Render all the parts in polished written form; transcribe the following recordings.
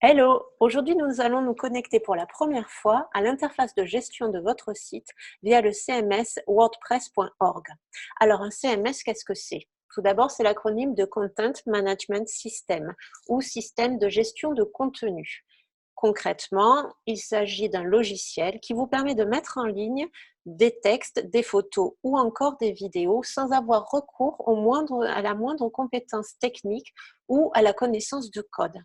Hello! Aujourd'hui, nous allons nous connecter pour la première fois à l'interface de gestion de votre site via le CMS wordpress.org. Alors, un CMS, qu'est-ce que c'est? Tout d'abord, c'est l'acronyme de Content Management System ou système de gestion de contenu. Concrètement, il s'agit d'un logiciel qui vous permet de mettre en ligne des textes, des photos ou encore des vidéos sans avoir recours à la moindre compétence technique ou à la connaissance de code.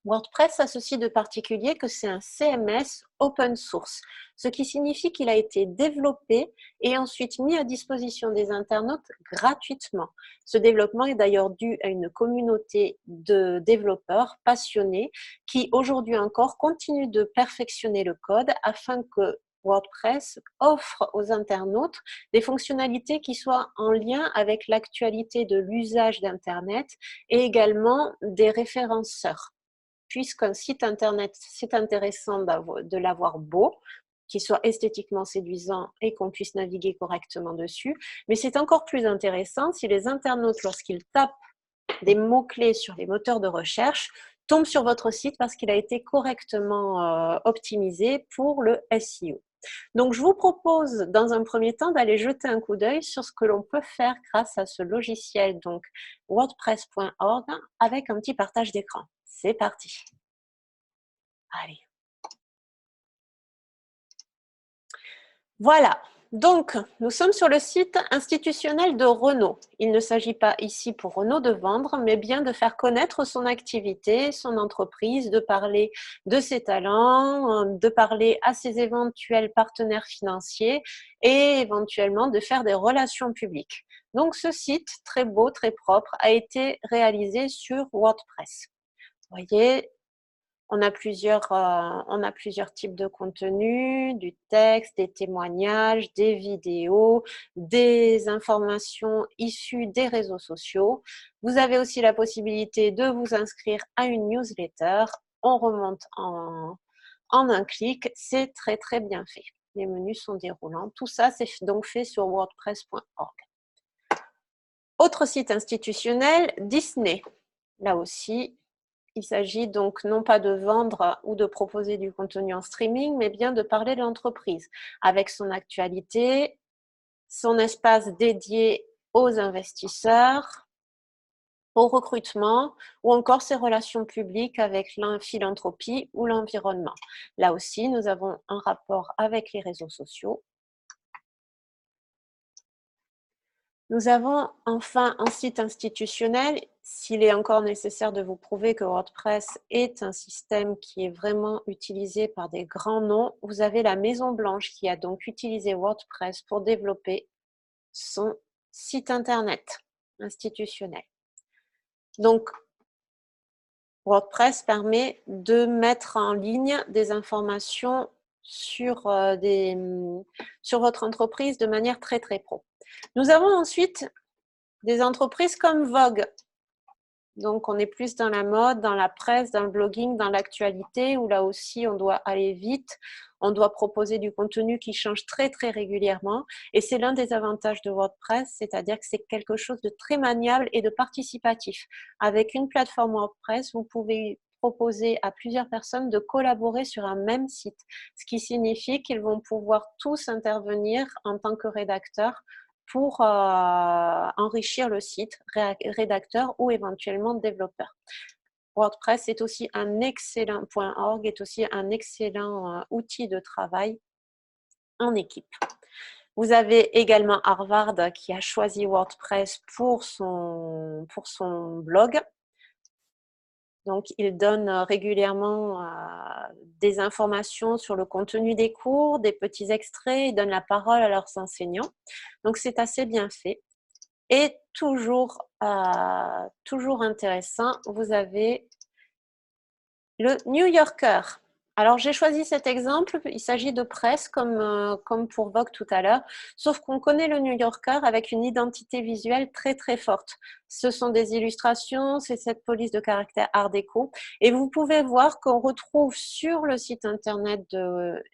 WordPress a ceci de particulier que c'est un CMS open source, ce qui signifie qu'il a été développé et ensuite mis à disposition des internautes gratuitement. Ce développement est d'ailleurs dû à une communauté de développeurs passionnés qui aujourd'hui encore continuent de perfectionner le code afin que WordPress offre aux internautes des fonctionnalités qui soient en lien avec l'actualité de l'usage d'Internet et également des référenceurs. Puisqu'un site internet, c'est intéressant de l'avoir beau, qu'il soit esthétiquement séduisant et qu'on puisse naviguer correctement dessus. Mais c'est encore plus intéressant si les internautes, lorsqu'ils tapent des mots-clés sur les moteurs de recherche, tombent sur votre site parce qu'il a été correctement optimisé pour le SEO. Donc, je vous propose dans un premier temps d'aller jeter un coup d'œil sur ce que l'on peut faire grâce à ce logiciel, donc wordpress.org, avec un petit partage d'écran. C'est parti. Allez. Voilà. Donc, nous sommes sur le site institutionnel de Renault. Il ne s'agit pas ici pour Renault de vendre, mais bien de faire connaître son activité, son entreprise, de parler de ses talents, de parler à ses éventuels partenaires financiers et éventuellement de faire des relations publiques. Donc, ce site, très beau, très propre, a été réalisé sur WordPress. Vous voyez, on a plusieurs types de contenus, du texte, des témoignages, des vidéos, des informations issues des réseaux sociaux. Vous avez aussi la possibilité de vous inscrire à une newsletter. On remonte en un clic. C'est très, très bien fait. Les menus sont déroulants. Tout ça, c'est donc fait sur wordpress.org. Autre site institutionnel, Disney. Là aussi, il s'agit donc non pas de vendre ou de proposer du contenu en streaming, mais bien de parler de l'entreprise avec son actualité, son espace dédié aux investisseurs, au recrutement ou encore ses relations publiques avec la philanthropie ou l'environnement. Là aussi, nous avons un rapport avec les réseaux sociaux. Nous avons enfin un site institutionnel. S'il est encore nécessaire de vous prouver que WordPress est un système qui est vraiment utilisé par des grands noms, vous avez la Maison Blanche qui a donc utilisé WordPress pour développer son site internet institutionnel. Donc, WordPress permet de mettre en ligne des informations sur votre entreprise de manière très, très pro. Nous avons ensuite des entreprises comme Vogue. Donc, on est plus dans la mode, dans la presse, dans le blogging, dans l'actualité, où là aussi, on doit aller vite. On doit proposer du contenu qui change très, très régulièrement. Et c'est l'un des avantages de WordPress, c'est-à-dire que c'est quelque chose de très maniable et de participatif. Avec une plateforme WordPress, vous pouvez proposer à plusieurs personnes de collaborer sur un même site, ce qui signifie qu'ils vont pouvoir tous intervenir en tant que rédacteurs pour enrichir le site, rédacteur ou éventuellement développeur. WordPress est aussi un excellent .org est aussi un excellent outil de travail en équipe. Vous avez également Harvard qui a choisi WordPress pour son blog. Donc, il donne régulièrement des informations sur le contenu des cours, des petits extraits, il donne la parole à leurs enseignants. Donc, c'est assez bien fait. Et toujours intéressant, vous avez le New Yorker. Alors, j'ai choisi cet exemple, il s'agit de presse comme pour Vogue tout à l'heure, sauf qu'on connaît le New Yorker avec une identité visuelle très très forte. Ce sont des illustrations, c'est cette police de caractère art déco et vous pouvez voir qu'on retrouve sur le site internet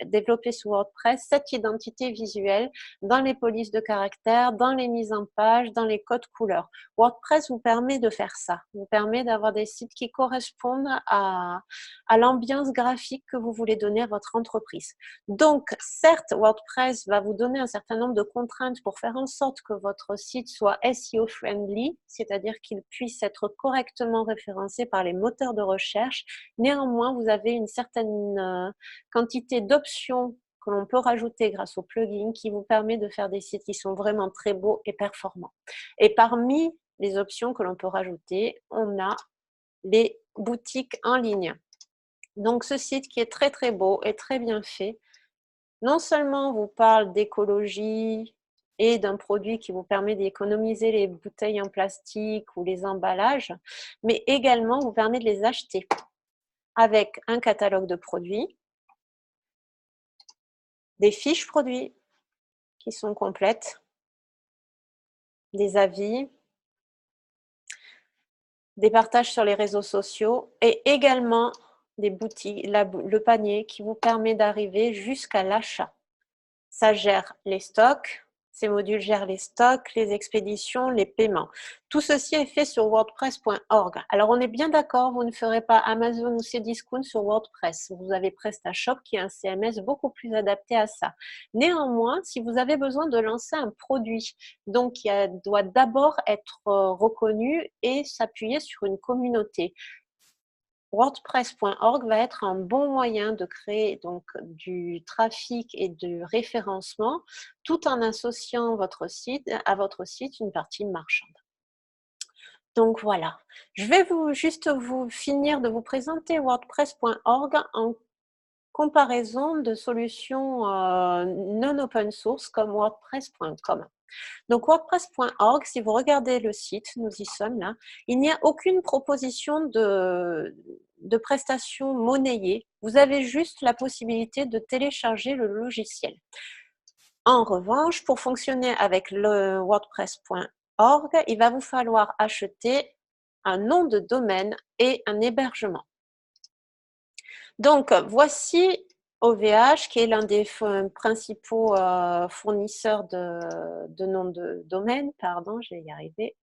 développé sous WordPress cette identité visuelle dans les polices de caractère, dans les mises en page, dans les codes couleurs. WordPress vous permet de faire ça, vous permet d'avoir des sites qui correspondent à l'ambiance graphique que vous voulez donner à votre entreprise. Donc, certes, WordPress va vous donner un certain nombre de contraintes pour faire en sorte que votre site soit SEO friendly, c'est-à-dire qu'il puisse être correctement référencé par les moteurs de recherche. Néanmoins, vous avez une certaine quantité d'options que l'on peut rajouter grâce au plugin qui vous permet de faire des sites qui sont vraiment très beaux et performants. Et parmi les options que l'on peut rajouter, on a les boutiques en ligne. Donc, ce site qui est très très beau et très bien fait, non seulement vous parle d'écologie et d'un produit qui vous permet d'économiser les bouteilles en plastique ou les emballages, mais également vous permet de les acheter avec un catalogue de produits, des fiches produits qui sont complètes, des avis, des partages sur les réseaux sociaux et également des boutiques, le panier qui vous permet d'arriver jusqu'à l'achat. Ça gère les stocks, ces modules gèrent les stocks, les expéditions, les paiements. Tout ceci est fait sur wordpress.org. Alors on est bien d'accord, vous ne ferez pas Amazon ou Cdiscount sur WordPress. Vous avez PrestaShop qui est un CMS beaucoup plus adapté à ça. Néanmoins, si vous avez besoin de lancer un produit, donc qui doit d'abord être reconnu et s'appuyer sur une communauté, WordPress.org va être un bon moyen de créer donc du trafic et du référencement tout en associant à votre site une partie marchande. Donc voilà, je vais juste vous finir de vous présenter WordPress.org en comparaison de solutions non open source comme WordPress.com. Donc WordPress.org, si vous regardez le site, nous y sommes là, il n'y a aucune proposition de prestations monnayées. Vous avez juste la possibilité de télécharger le logiciel. En revanche, pour fonctionner avec le WordPress.org, il va vous falloir acheter un nom de domaine et un hébergement. Donc, voici OVH, qui est l'un des principaux fournisseurs de noms de domaine. Pardon, je vais y arriver.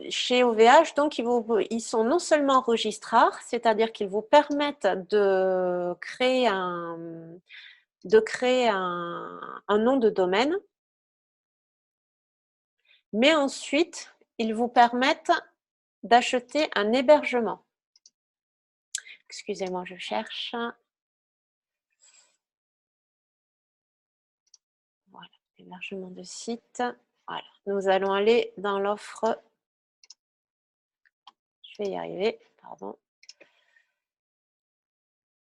Chez OVH, donc, ils sont non seulement registrars, c'est-à-dire qu'ils vous permettent de créer un nom de domaine, mais ensuite, ils vous permettent d'acheter un hébergement. Excusez-moi, je cherche. Voilà, hébergement de site. Voilà, nous allons aller dans l'offre. Je vais y arriver, pardon.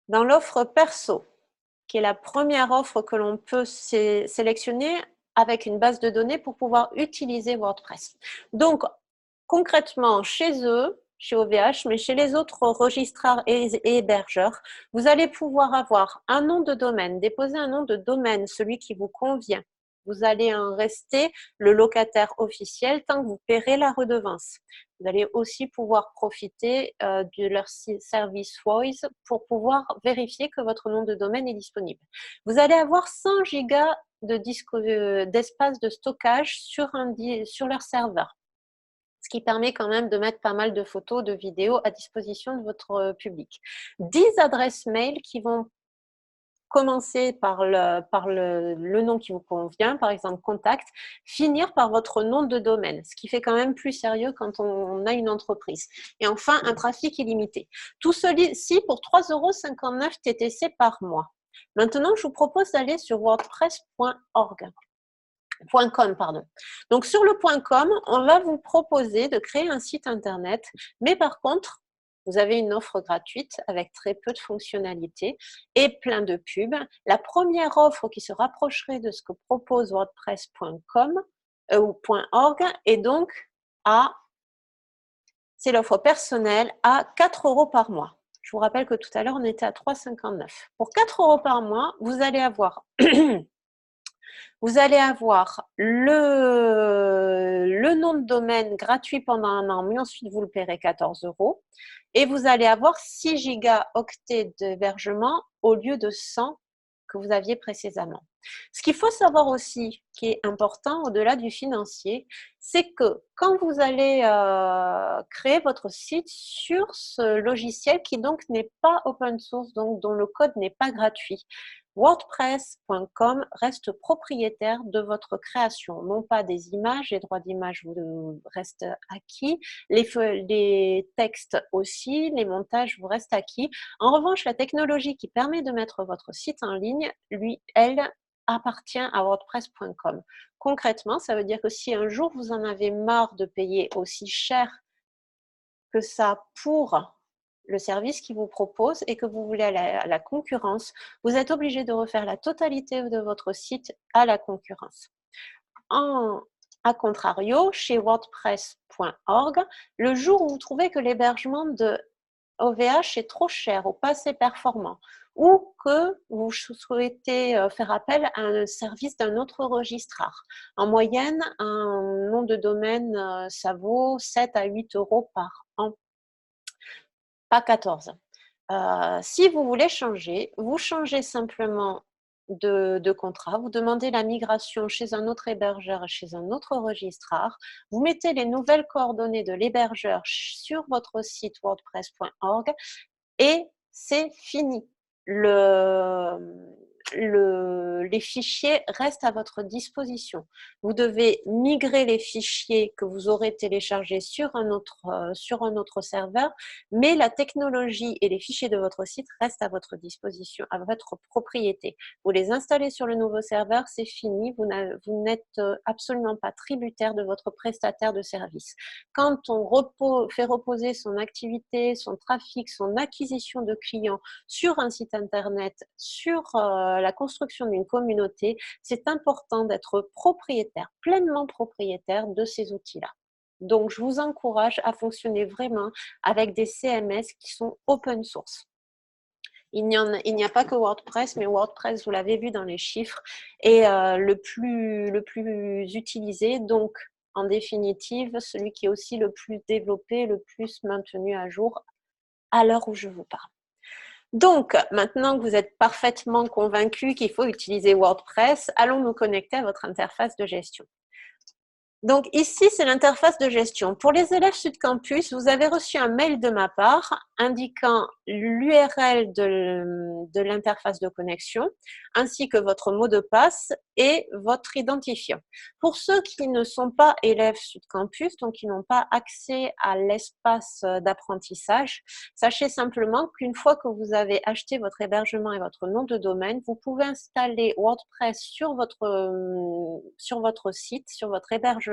Dans l'offre perso, qui est la première offre que l'on peut sélectionner avec une base de données pour pouvoir utiliser WordPress. Donc, concrètement, chez eux, chez OVH, mais chez les autres registrars et hébergeurs, vous allez pouvoir avoir un nom de domaine, déposer un nom de domaine, celui qui vous convient. Vous allez en rester le locataire officiel tant que vous paierez la redevance. Vous allez aussi pouvoir profiter de leur service Voice pour pouvoir vérifier que votre nom de domaine est disponible. Vous allez avoir 100 gigas d'espace de stockage sur leur serveur, ce qui permet quand même de mettre pas mal de photos, de vidéos à disposition de votre public. 10 adresses mail qui vont commencer par le nom qui vous convient, par exemple contact, finir par votre nom de domaine, ce qui fait quand même plus sérieux quand on a une entreprise. Et enfin, un trafic illimité. Tout ceci pour 3,59 € TTC par mois. Maintenant, je vous propose d'aller sur wordpress.org. .com, pardon. Donc sur le .com, on va vous proposer de créer un site internet, mais par contre, vous avez une offre gratuite avec très peu de fonctionnalités et plein de pubs. La première offre qui se rapprocherait de ce que propose WordPress.com ou .org est donc à C'est l'offre personnelle à 4 € par mois. Je vous rappelle que tout à l'heure, on était à 3,59 €. Pour 4 € par mois, vous allez avoir vous allez avoir le nom de domaine gratuit pendant un an, mais ensuite vous le paierez 14 €. Et vous allez avoir 6 gigaoctets d'hébergement au lieu de 100 que vous aviez précédemment. Ce qu'il faut savoir aussi, qui est important au-delà du financier, c'est que quand vous allez créer votre site sur ce logiciel qui donc n'est pas open source, donc dont le code n'est pas gratuit, WordPress.com reste propriétaire de votre création, non pas des images, les droits d'image vous restent acquis, les textes aussi, les montages vous restent acquis. En revanche, la technologie qui permet de mettre votre site en ligne, lui, elle, appartient à WordPress.com. Concrètement, ça veut dire que si un jour vous en avez marre de payer aussi cher que ça pour le service qu'ils vous proposent et que vous voulez aller à la concurrence, vous êtes obligé de refaire la totalité de votre site à la concurrence. À contrario, chez WordPress.org, le jour où vous trouvez que l'hébergement de OVH est trop cher ou pas assez performant, ou que vous souhaitez faire appel à un service d'un autre registrar. En moyenne, un nom de domaine, ça vaut 7 à 8 € par an, pas 14. Si vous voulez changer, vous changez simplement de contrat, vous demandez la migration chez un autre hébergeur et chez un autre registrar, vous mettez les nouvelles coordonnées de l'hébergeur sur votre site wordpress.org et c'est fini. Les fichiers restent à votre disposition. Vous devez migrer les fichiers que vous aurez téléchargés sur un autre serveur, mais la technologie et les fichiers de votre site restent à votre disposition, à votre propriété. Vous les installez sur le nouveau serveur, c'est fini, vous n'êtes absolument pas tributaire de votre prestataire de service. Quand on fait reposer son activité, son trafic, son acquisition de clients sur un site internet, sur la construction d'une communauté, c'est important d'être propriétaire, pleinement propriétaire de ces outils-là. Donc, je vous encourage à fonctionner vraiment avec des CMS qui sont open source. Il n'y a pas que WordPress, mais WordPress, vous l'avez vu dans les chiffres, est le plus utilisé. Donc, en définitive, celui qui est aussi le plus développé, le plus maintenu à jour à l'heure où je vous parle. Donc, maintenant que vous êtes parfaitement convaincu qu'il faut utiliser WordPress, allons nous connecter à votre interface de gestion. Donc ici, c'est l'interface de gestion. Pour les élèves Sud Campus, vous avez reçu un mail de ma part indiquant l'URL de l'interface de connexion, ainsi que votre mot de passe et votre identifiant. Pour ceux qui ne sont pas élèves Sud Campus, donc qui n'ont pas accès à l'espace d'apprentissage, sachez simplement qu'une fois que vous avez acheté votre hébergement et votre nom de domaine, vous pouvez installer WordPress sur votre site, sur votre hébergement,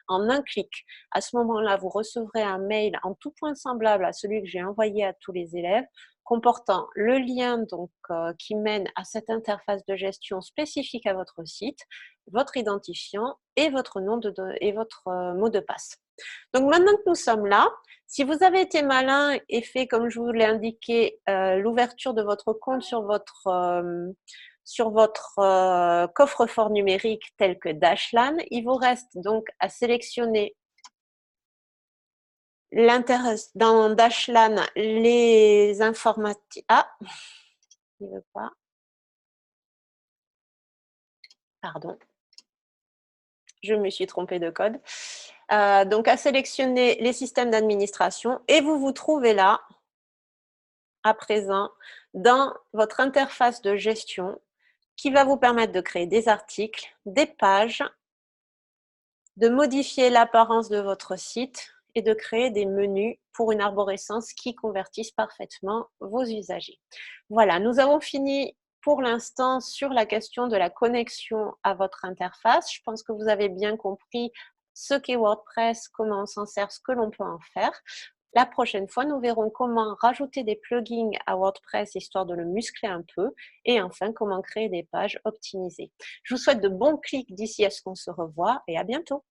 en un clic. À ce moment-là, vous recevrez un mail en tout point semblable à celui que j'ai envoyé à tous les élèves, comportant le lien donc, qui mène à cette interface de gestion spécifique à votre site, votre identifiant et votre mot de passe. Donc maintenant que nous sommes là, si vous avez été malin et fait, comme je vous l'ai indiqué, l'ouverture de votre compte sur votre coffre-fort numérique tel que Dashlan, il vous reste donc à sélectionner dans Dashlan les informations. Ah, il ne veut pas. Pardon. Je me suis trompée de code. Donc, à sélectionner les systèmes d'administration et vous vous trouvez là, à présent, dans votre interface de gestion qui va vous permettre de créer des articles, des pages, de modifier l'apparence de votre site et de créer des menus pour une arborescence qui convertissent parfaitement vos usagers. Voilà, nous avons fini pour l'instant sur la question de la connexion à votre interface. Je pense que vous avez bien compris ce qu'est WordPress, comment on s'en sert, ce que l'on peut en faire. La prochaine fois, nous verrons comment rajouter des plugins à WordPress histoire de le muscler un peu et enfin comment créer des pages optimisées. Je vous souhaite de bons clics d'ici à ce qu'on se revoit et à bientôt.